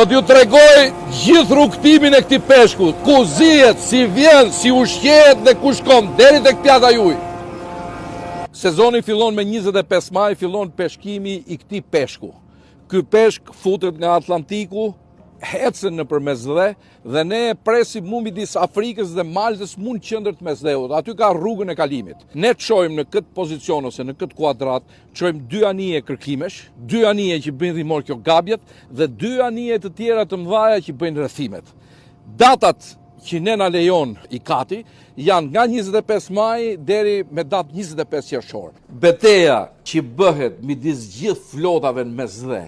Do t'ju tregoj gjithë rrugtimin e këtij peshku, ku zihet, si vjen, si ushqehet dhe ku shkon deri tek pjata juj. Sezoni fillon me 25 maj, fillon peshkimi i këtij peshku. Ky peshk futet nga Atlantiku, hecën nëpër Mesdhe dhe ne presim midis Afrikës dhe Maltës mund qendër të Mesdheut. Aty ka rrugën e kalimit. Ne çojmë në këtë pozicion ose në këtë kuadrat, çojmë 2 anije kërkimesh, 2 anije që bëjnë rimorkjogabjet dhe 2 anije të tjera të mëdha që bëjnë rrethimet. Datat që ne na lejon ICAT-i janë nga 25 maj deri me datë 25 qershor. Betejë që bëhet midis gjithë flotave në Mesdhe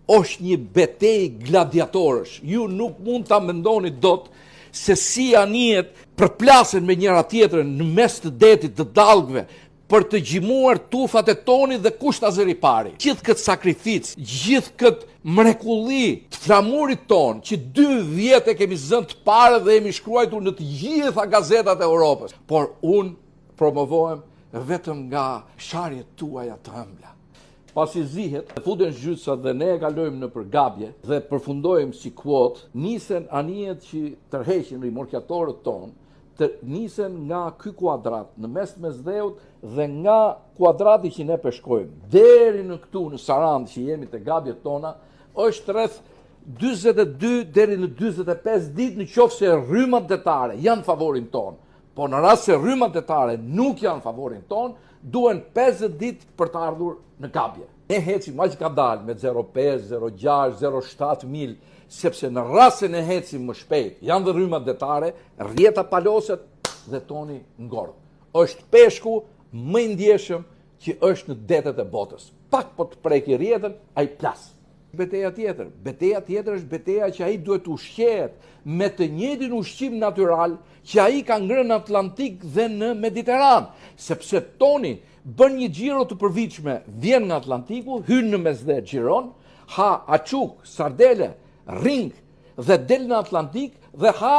është një betejë gladiatorësh. Ju nuk mund ta mendoni dot se si anijet përplasen me njëra tjetrën në mes të detit të dallgëve për të gjymuar tufat e tonit dhe kush ta zëri pari. Gjithë këtë sakrificë, gjithë këtë mrekulli të flamurit ton, që 2 vjet e kemi zënë të parë dhe jemi shkruar në të gjitha gazetat e Europës, por unë promovohem vetëm nga sharjet tuaja të ëmbla. Pasi zihet, futen zhytësat dhe ne e kalojmë në përgabje dhe përfundojmë si kuotë, nisen anijet që tërheqin rimorkjatorët tonë, të nisen nga ky kuadrat në mes të Mesdheut dhe nga kuadrati që ne peshkojmë deri në këtu në Sarandë që jemi te gabjet tona, është rreth 42 deri në 45 ditë nëse rrymat detare janë favorin ton. Po në rast se rrymat detare nuk janë favorin ton, duhen 50 ditë për të ardhur në gabje. Ne hecim aq ka dalë me 0,5, 0,6, 0,7 mil, sepse në rast se ne hecim më shpejt, janë dhe rrymat detare, rrjeta paloset dhe toni ngordh. Është peshku më i ndjeshëm që është në detet e botës. Pak po të preki rrjetën, ai plas. Beteja tjetër është beteja që ai duhet ushqehet me të njëjtin ushqim natyral që ai ka ngrënë në Atlantik dhe në Mediteran, sepse toni bën një xhiro të përvitshme, vjen nga Atlantiku, hyn në Mesdhe, xhiron, ha açuk, sardele, ring dhe del në Atlantik dhe ha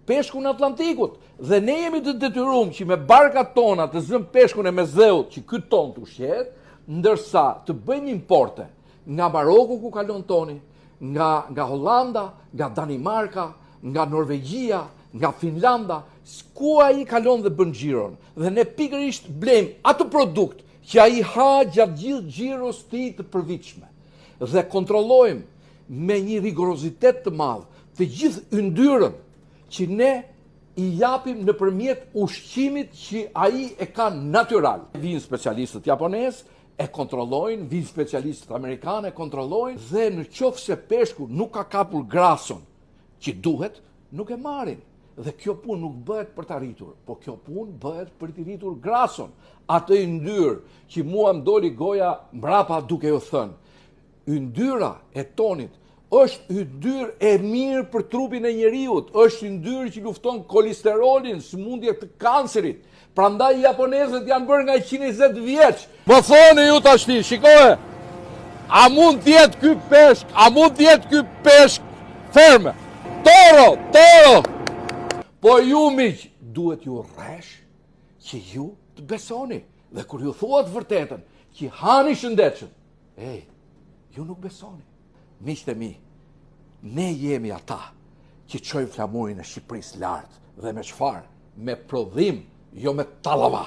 peshkun e Atlantikut. Dhe ne jemi të detyruar që me barkat tona të zëm peshkun e Mesdheut që ky ton të ushqehet, ndërsa të bëjmë importe nga Maroku ku kalon toni, nga Hollanda, nga Danimarka, nga Norvegjia, nga Finlanda, ku ai kalon dhe bën xhiron. Dhe ne pikërisht blejmë atë produkt që ai ha gjatë gjithë xhiros të tij të përvitshme. Dhe kontrollojmë me një rigorozitet të madh të gjithë yndyrën që ne i japim nëpërmjet ushqimit që ai e ka natyral. Vinë specialistët japonesë, e kontrollojnë, vinë specialistët amerikanë e kontrollojnë dhe në qoftë se peshku nuk ka kapur grason që duhet, nuk e marrin. Dhe kjo punë nuk bëhet për të arritur, po kjo punë bëhet për të rritur grason. Atë yndyrë që mua më doli goja mbrapa duke ju thënë, yndyra e tonit është yndyrë e mirë për trupin e njeriut, është yndyrë që lufton kolesterolin, sëmundje të kancerit. Prandaj japonezët janë bërë nga 120 vjeç. Më thoni ju tashti, shikoje, a mund të jetë ky peshk ferme? Toro! Po ju miq, duhet ju rresh që ju të besoni. Dhe kur ju thuat vërtetën, që hani shëndetshëm, ju nuk besoni. Miqtë e mi, ne jemi ata që çojmë flamurin e Shqipërisë lart dhe me çfarë? Me prodhim, jo me tallava.